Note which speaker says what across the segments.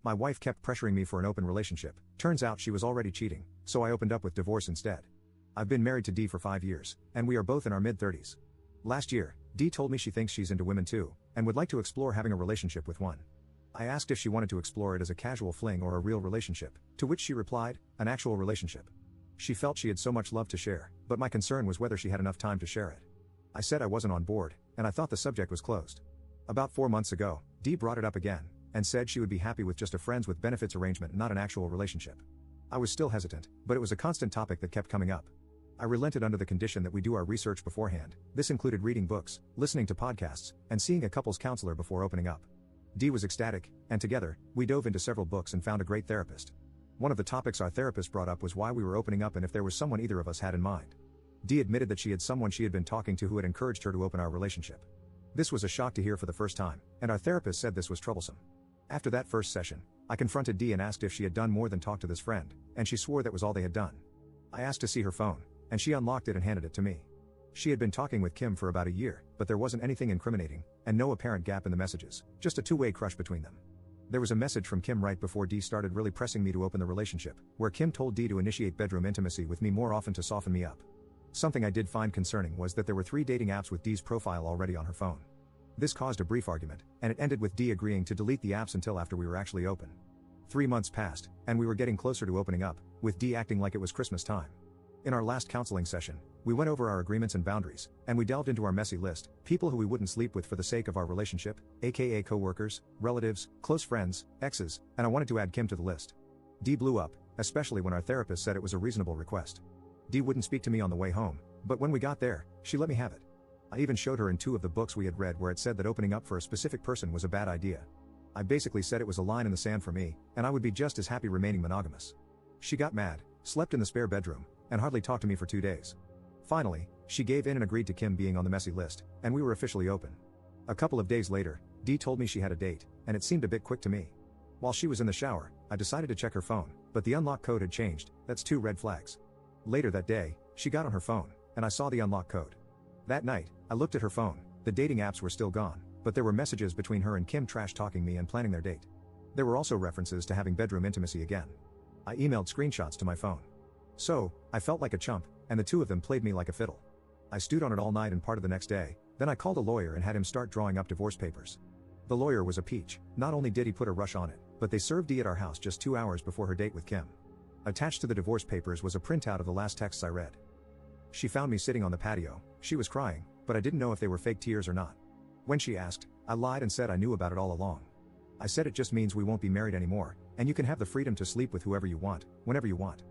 Speaker 1: My wife kept pressuring me for an open relationship. Turns out she was already cheating, so I opened up with divorce instead. I've been married to Dee for 5 years, and we are both in our mid-30s. Last year, Dee told me she thinks she's into women too, and would like to explore having a relationship with one. I asked if she wanted to explore it as a casual fling or a real relationship, to which she replied, an actual relationship. She felt she had so much love to share, but my concern was whether she had enough time to share it. I said I wasn't on board, and I thought the subject was closed. About 4 months ago, Dee brought it up again, and said she would be happy with just a friends with benefits arrangement, not an actual relationship. I was still hesitant, but it was a constant topic that kept coming up. I relented under the condition that we do our research beforehand. This included reading books, listening to podcasts, and seeing a couples counselor before opening up. Dee was ecstatic, and together, we dove into several books and found a great therapist. One of the topics our therapist brought up was why we were opening up and if there was someone either of us had in mind. Dee admitted that she had someone she had been talking to who had encouraged her to open our relationship. This was a shock to hear for the first time, and our therapist said this was troublesome. After that first session, I confronted Dee and asked if she had done more than talk to this friend, and she swore that was all they had done. I asked to see her phone, and she unlocked it and handed it to me. She had been talking with Kim for about a year, but there wasn't anything incriminating, and no apparent gap in the messages, just a two-way crush between them. There was a message from Kim right before Dee started really pressing me to open the relationship, where Kim told Dee to initiate bedroom intimacy with me more often to soften me up. Something I did find concerning was that there were 3 dating apps with Dee's profile already on her phone. This caused a brief argument, and it ended with Dee agreeing to delete the apps until after we were actually open. 3 months passed, and we were getting closer to opening up, with Dee acting like it was Christmas time. In our last counseling session, we went over our agreements and boundaries, and we delved into our messy list, people who we wouldn't sleep with for the sake of our relationship, aka co-workers, relatives, close friends, exes, and I wanted to add Kim to the list. Dee blew up, especially when our therapist said it was a reasonable request. Dee wouldn't speak to me on the way home, but when we got there, she let me have it. I even showed her in 2 of the books we had read where it said that opening up for a specific person was a bad idea. I basically said it was a line in the sand for me, and I would be just as happy remaining monogamous. She got mad, slept in the spare bedroom, and hardly talked to me for 2 days. Finally, she gave in and agreed to Kim being on the messy list, and we were officially open. A couple of days later, Dee told me she had a date, and it seemed a bit quick to me. While she was in the shower, I decided to check her phone, but the unlock code had changed. That's 2 red flags. Later that day, she got on her phone, and I saw the unlock code. That night, I looked at her phone. The dating apps were still gone, but there were messages between her and Kim trash-talking me and planning their date. There were also references to having bedroom intimacy again. I emailed screenshots to my phone. So, I felt like a chump, and the 2 of them played me like a fiddle. I stewed on it all night and part of the next day, then I called a lawyer and had him start drawing up divorce papers. The lawyer was a peach. Not only did he put a rush on it, but they served Dee at our house just 2 hours before her date with Kim. Attached to the divorce papers was a printout of the last texts I read. She found me sitting on the patio. She was crying, but I didn't know if they were fake tears or not. When she asked, I lied and said I knew about it all along. I said it just means we won't be married anymore, and you can have the freedom to sleep with whoever you want, whenever you want.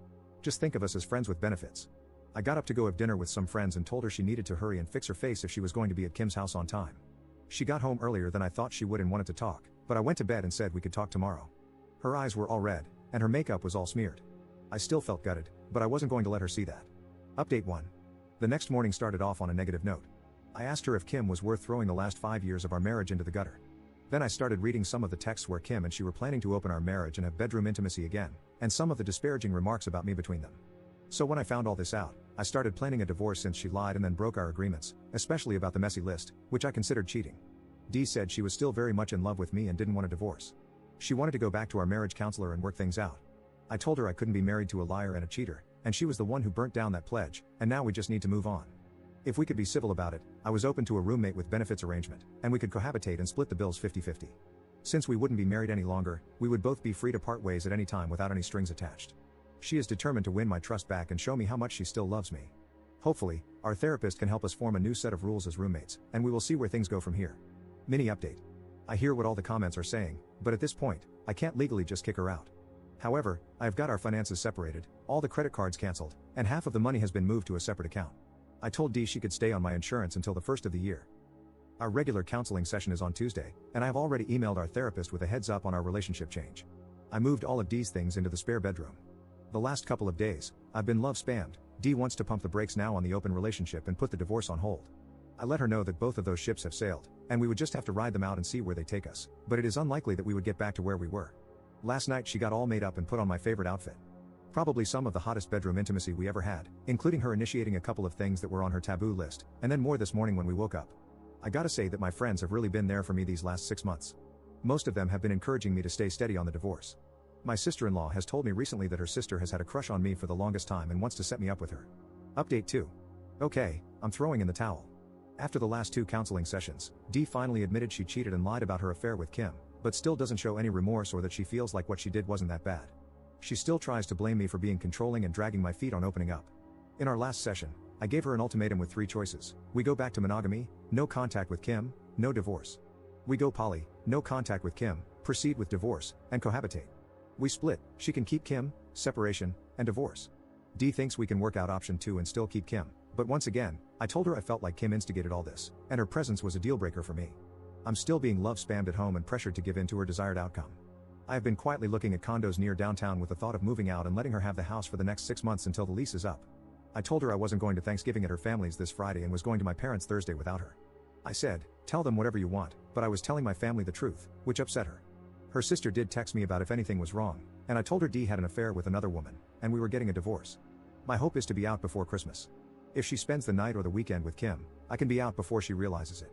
Speaker 1: Just think of us as friends with benefits. I got up to go have dinner with some friends and told her she needed to hurry and fix her face if she was going to be at Kim's house on time. She got home earlier than I thought she would and wanted to talk, but I went to bed and said we could talk tomorrow. Her eyes were all red, and her makeup was all smeared. I still felt gutted, but I wasn't going to let her see that. Update 1. The next morning started off on a negative note. I asked her if Kim was worth throwing the last 5 years of our marriage into the gutter. Then I started reading some of the texts where Kim and she were planning to open our marriage and have bedroom intimacy again, and some of the disparaging remarks about me between them. So when I found all this out, I started planning a divorce since she lied and then broke our agreements, especially about the messy list, which I considered cheating. Dee said she was still very much in love with me and didn't want a divorce. She wanted to go back to our marriage counselor and work things out. I told her I couldn't be married to a liar and a cheater, and she was the one who burnt down that pledge, and now we just need to move on. If we could be civil about it, I was open to a roommate with benefits arrangement, and we could cohabitate and split the bills 50-50. Since we wouldn't be married any longer, we would both be free to part ways at any time without any strings attached. She is determined to win my trust back and show me how much she still loves me. Hopefully, our therapist can help us form a new set of rules as roommates, and we will see where things go from here. Mini update. I hear what all the comments are saying, but at this point, I can't legally just kick her out. However, I have got our finances separated, all the credit cards cancelled, and half of the money has been moved to a separate account. I told Dee she could stay on my insurance until the first of the year. Our regular counseling session is on Tuesday, and I have already emailed our therapist with a heads up on our relationship change. I moved all of Dee's things into the spare bedroom. The last couple of days, I've been love spammed. Dee wants to pump the brakes now on the open relationship and put the divorce on hold. I let her know that both of those ships have sailed, and we would just have to ride them out and see where they take us, but it is unlikely that we would get back to where we were. Last night she got all made up and put on my favorite outfit. Probably some of the hottest bedroom intimacy we ever had, including her initiating a couple of things that were on her taboo list, and then more this morning when we woke up. I gotta say that my friends have really been there for me these last 6 months. Most of them have been encouraging me to stay steady on the divorce. My sister-in-law has told me recently that her sister has had a crush on me for the longest time and wants to set me up with her. Update 2. Okay, I'm throwing in the towel. After the last 2 counseling sessions, Dee finally admitted she cheated and lied about her affair with Kim, but still doesn't show any remorse or that she feels like what she did wasn't that bad. She still tries to blame me for being controlling and dragging my feet on opening up. In our last session, I gave her an ultimatum with 3 choices. We go back to monogamy, no contact with Kim, no divorce. We go poly, no contact with Kim, proceed with divorce, and cohabitate. We split, she can keep Kim, separation, and divorce. Dee thinks we can work out option 2 and still keep Kim, but once again, I told her I felt like Kim instigated all this, and her presence was a deal breaker for me. I'm still being love spammed at home and pressured to give in to her desired outcome. I have been quietly looking at condos near downtown with the thought of moving out and letting her have the house for the next 6 months until the lease is up. I told her I wasn't going to Thanksgiving at her family's this Friday and was going to my parents Thursday without her. I said, tell them whatever you want, but I was telling my family the truth, which upset her. Her sister did text me about if anything was wrong, and I told her Dee had an affair with another woman, and we were getting a divorce. My hope is to be out before Christmas. If she spends the night or the weekend with Kim, I can be out before she realizes it.